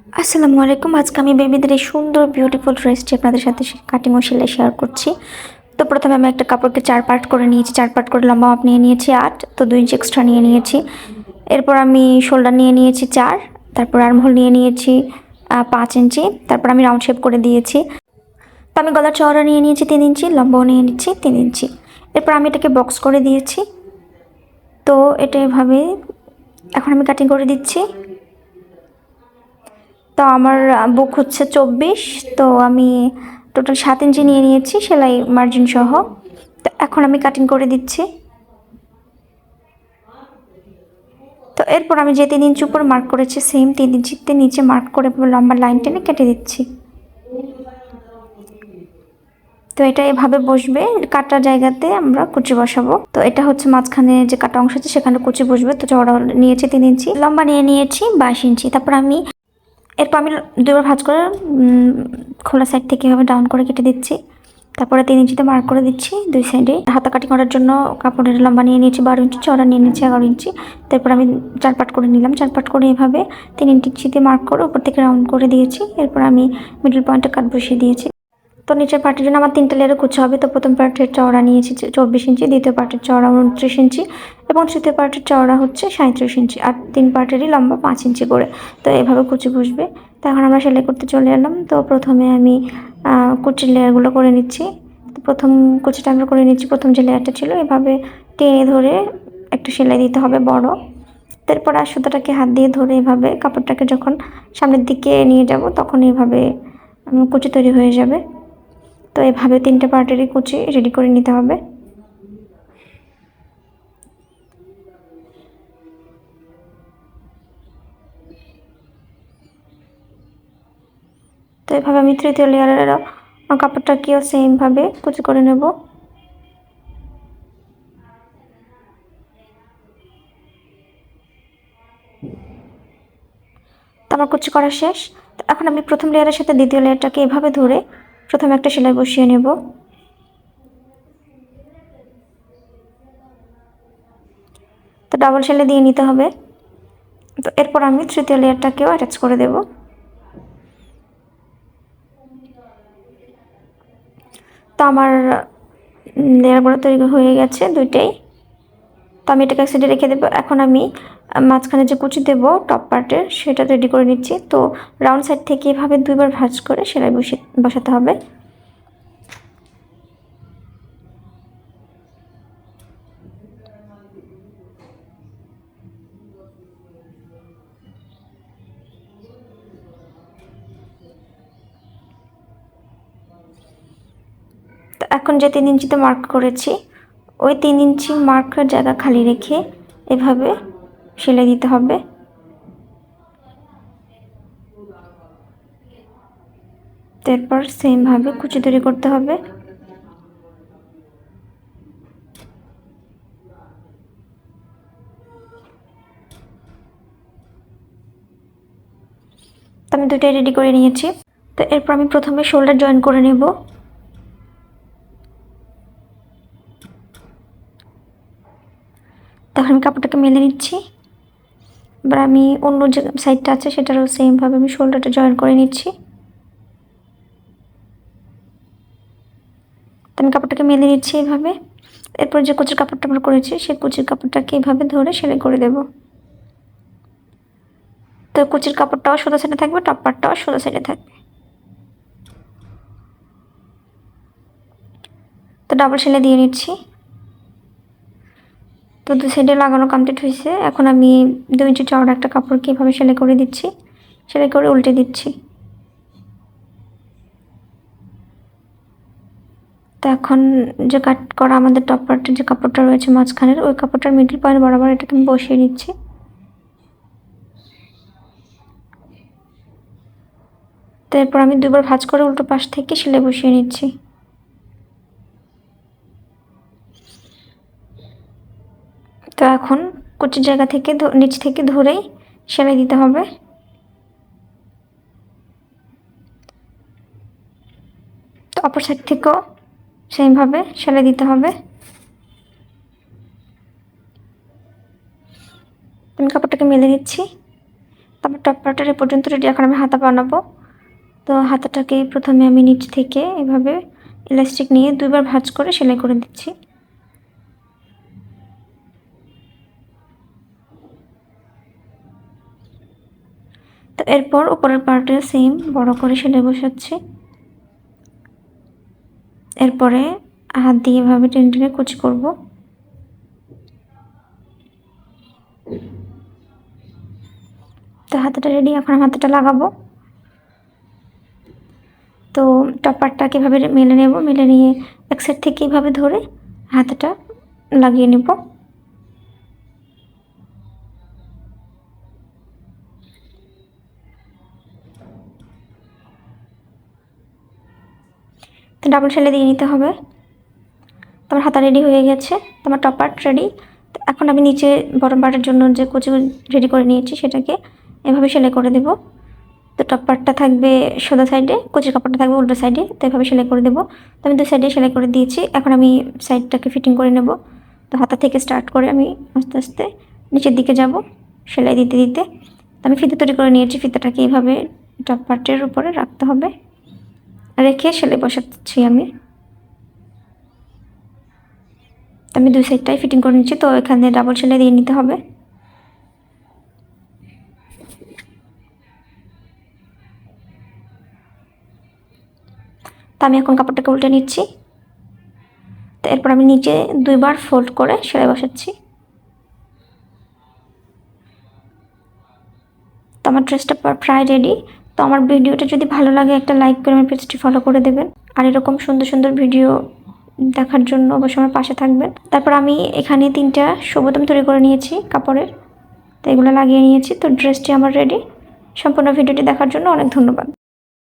আসসালামু আলাইকুম। আজকে আমি বেবিদের এই সুন্দর বিউটিফুল ড্রেসটি আপনাদের সাথে কাটিং ও সেলাই শেয়ার করছি। তো প্রথমে আমি একটা কাপড়কে 4 পার্ট করে নিয়েছি। 4 পার্ট করে লম্বা মাপ নিয়ে নিয়েছি 8, তো 2 ইঞ্চি এক্সট্রা নিয়ে নিয়েছি। এরপর আমি শোল্ডার নিয়ে নিয়েছি 4, তারপর আর্মহোল নিয়ে নিয়েছি 5 ইঞ্চি, তারপর আমি রাউন্ড শেপ করে দিয়েছি। তো আমি গলার চওড়া নিয়ে নিয়েছি 3 ইঞ্চি, লম্বাও নিয়ে নিচ্ছি 3 ইঞ্চি। এরপর আমি এটাকে বক্স করে দিয়েছি। তো এটা এভাবে এখন আমি কাটিং করে দিচ্ছি। তো আমার বুক হচ্ছে 24, তো আমি টোটাল 7 ইঞ্চি নিয়ে নিয়েছি সেলাই মার্জিন সহ। তো এখন আমি কাটিং করে দিচ্ছি। তো এরপর আমি যে 3 ইঞ্চি উপর মার্ক করেছি সেম 3 ইঞ্চিতে নিচে মার্ক করে লম্বা লাইন টেনে কেটে দিচ্ছি। তো এটা এভাবে বসবে, কাটা জায়গাতে আমরা কুচি বসাবো। তো এটা হচ্ছে মাঝখানে যে কাটা অংশ আছে সেখানে কুচি বসবে। তো চওড়া নিয়েছি 3 ইঞ্চি, লম্বা নিয়ে নিয়েছি 22 ইঞ্চি। তারপর আমি দুবার ভাঁজ করে খোলা সাইড থেকে এভাবে ডাউন করে কেটে দিচ্ছি। তারপরে 3 ইঞ্চিতে মার্ক করে দিচ্ছি দুই সাইডে। হাতা কাটিং করার জন্য কাপড়ের লম্বা নিয়ে নিয়েছি 12 ইঞ্চি, চওড়া নিয়ে নিয়েছি 11 ইঞ্চি। তারপর আমি 4 পার্ট করে নিলাম। 4 পার্ট করে এভাবে 3 ইঞ্চিতে মার্ক করে উপর থেকে রাউন্ড করে দিয়েছি। এরপর আমি মিডল পয়েন্টে কাট বসিয়ে দিয়েছি। তো নিচের পার্টের জন্য আমার 3টা লেয়ারে কুচি হবে। তো প্রথম পার্টের চওড়া নিয়েছি 24 ইঞ্চি, দ্বিতীয় পার্টের চওড়া 29 ইঞ্চি এবং তৃতীয় পার্টের চওড়া হচ্ছে 37 ইঞ্চি, আর 3 পার্টেরই লম্বা 5 ইঞ্চি করে। তো এভাবে কুচি বসবে। তো এখন আমরা সেলাই করতে চলে এলাম। তো প্রথমে আমি কুচির লেয়ারগুলো করে নিচ্ছি। তো প্রথম কুচিটা আমরা করে নিচ্ছি। প্রথম যে লেয়ারটা ছিল এভাবে টেনে ধরে একটা সেলাই দিতে হবে বড়। তারপর আর সুতাটাকে হাত দিয়ে ধরে এভাবে কাপড়টাকে যখন সামনের দিকে নিয়ে যাব তখন এভাবে কুচি তৈরি হয়ে যাবে। তো এভাবে 3টে পার্টেরই কুচি রেডি করে নিতে হবে। তো এভাবে আমি তৃতীয় লেয়ারের কাপড়টাকেও সেমভাবে কুচি করে নেব। তো আমার কুচি করা শেষ। তো এখন আমি প্রথম লেয়ারের সাথে দ্বিতীয় লেয়ারটাকে এভাবে ধরে প্রথমে একটা সেলাই বসিয়ে নেব। তো ডাবল সেলাই দিয়ে নিতে হবে। তো এরপর আমি তৃতীয় লেয়ারটাকেও অ্যাটাচ করে দেব। তো আমার লেয়ারগুলো তৈরি হয়ে গেছে দুইটাই। তো আমি এটাকে এক সাইডে রেখে দেবো। এখন আমি মাঝখানে যে কুচি দেবো টপ পার্টের সেটা রেডি করে নিচ্ছি। তো রাউন্ড সাইড থেকে এভাবে 2বার ভাঁজ করে সেলাই বসাতে হবে। তো এখন যে 3 ইঞ্চিতে মার্ক করেছি ওই 3 ইঞ্চি মার্কের জায়গা খালি রেখে এভাবে সেলাই দিতে হবে। তারপর সেমভাবে কুচি তৈরি করতে হবে। তো আমি দুটাই রেডি করে নিয়েছি। তো এরপর আমি প্রথমে শোল্ডার জয়েন করে নেব। তখন আমি কাপড়টাকে মেলে নিচ্ছি। এবার আমি অন্য যে সাইডটা আছে সেটারও সেমভাবে আমি শোল্ডারটা জয়েন করে নিচ্ছি। তো আমি কাপড়টাকে মেলে নিচ্ছি এইভাবে। এরপর যে কুচির কাপড়টা আমরা করেছি সেই কুচির কাপড়টাকে এইভাবে ধরে সেলাই করে দেব। তো কুচির কাপড়টাও সোজা সাইডে থাকবে, টপ পার্টটাও সোজা সাইডে থাকবে। তো ডাবল সেলাই দিয়ে নিচ্ছি। তো দু সাইডে লাগানো কমপ্লিট হয়েছে। এখন আমি 2 ইঞ্চি চওড়া একটা কাপড়কে এভাবে সেলাই করে দিচ্ছি, সেলাই করে উল্টে দিচ্ছি। তো এখন যে কাট করা আমাদের টপ পার্টের যে কাপড়টা রয়েছে মাঝখানের ওই কাপড়টার মিডল পয়েন্ট বরাবর এটাকে আমি বসিয়ে নিচ্ছি। তো এরপর আমি 2বার ভাঁজ করে উল্টো পাশ থেকে সেলাই বসিয়ে নিচ্ছি। তো এখন কুচির জায়গা থেকে নিচ থেকে ধরেই সেলাই দিতে হবে। তো অপর সাইড থেকেও সেমভাবে সেলাই দিতে হবে। আমি কাপড়টাকে মেলে নিচ্ছি। তারপর টপ পার্টের এ পর্যন্ত রেডি। এখন আমি হাতা বানাবো। তো হাতাটাকে প্রথমে আমি নিচ থেকে এভাবে ইলাস্টিক নিয়ে 2বার ভাঁজ করে সেলাই করে দিচ্ছি। তো এরপর উপরের পার্টে সেম বড় করে সেলাই বসাচ্ছি। এরপরে হাত দিয়ে এভাবে টেনে টেনে কুচি করব। তো হাতাটা রেডি, এখন আমি হাতাটা লাগাবো। তো টপ পার্টটাকে এভাবে মেলে নেব, মেলে নিয়ে এক সাইড থেকে এভাবে ধরে হাতাটা লাগিয়ে নেব। তো ডাবল সেলাই দিয়ে নিতে হবে। তোমার হাতা রেডি হয়ে গেছে, তোমার টপ পার্ট রেডি। তো এখন আমি নিচে বটম পার্টের জন্য যে কুচি রেডি করে নিয়েছি সেটাকে এভাবে সেলাই করে দেব। তো টপ পার্টটা থাকবে সোজা সাইডে, কুচির কাপড়টা থাকবে উল্টো সাইডে। তো এভাবে সেলাই করে দেবো। তো আমি 2 সাইডে সেলাই করে দিয়েছি। এখন আমি সাইডটাকে ফিটিং করে নেব। তো হাতা থেকে স্টার্ট করে আমি আস্তে আস্তে নিচের দিকে যাব সেলাই দিতে দিতে। তো আমি ফিতে তৈরি করে নিয়েছি। ফিতাটাকে এইভাবে টপ পার্টের উপরে রাখতে হবে, রেখে সেলাই বসাচ্ছি আমি। তো আমি 2 সাইডটাই ফিটিং করে নিচ্ছি। তো এখানে ডাবল সেলাই দিয়ে নিতে হবে। তো আমি এখন কাপড়টাকে উল্টে নিচ্ছি। তো এরপর আমি নিচে 2বার ফোল্ড করে সেলাই বসাচ্ছি। তো আমার ড্রেসটা প্রায় রেডি। তো আমার ভিডিওটা যদি ভালো লাগে একটা লাইক করে আমার পেজটি ফলো করে দেবেন। আর এরকম সুন্দর সুন্দর ভিডিও দেখার জন্য অবশ্যই আমার পাশে থাকবেন। তারপর আমি এখানে 3টা বোতাম তৈরি করে নিয়েছি কাপড়ের। তো এগুলো লাগিয়ে নিয়েছি। তো ড্রেসটি আমার রেডি। সম্পূর্ণ ভিডিওটি দেখার জন্য অনেক ধন্যবাদ।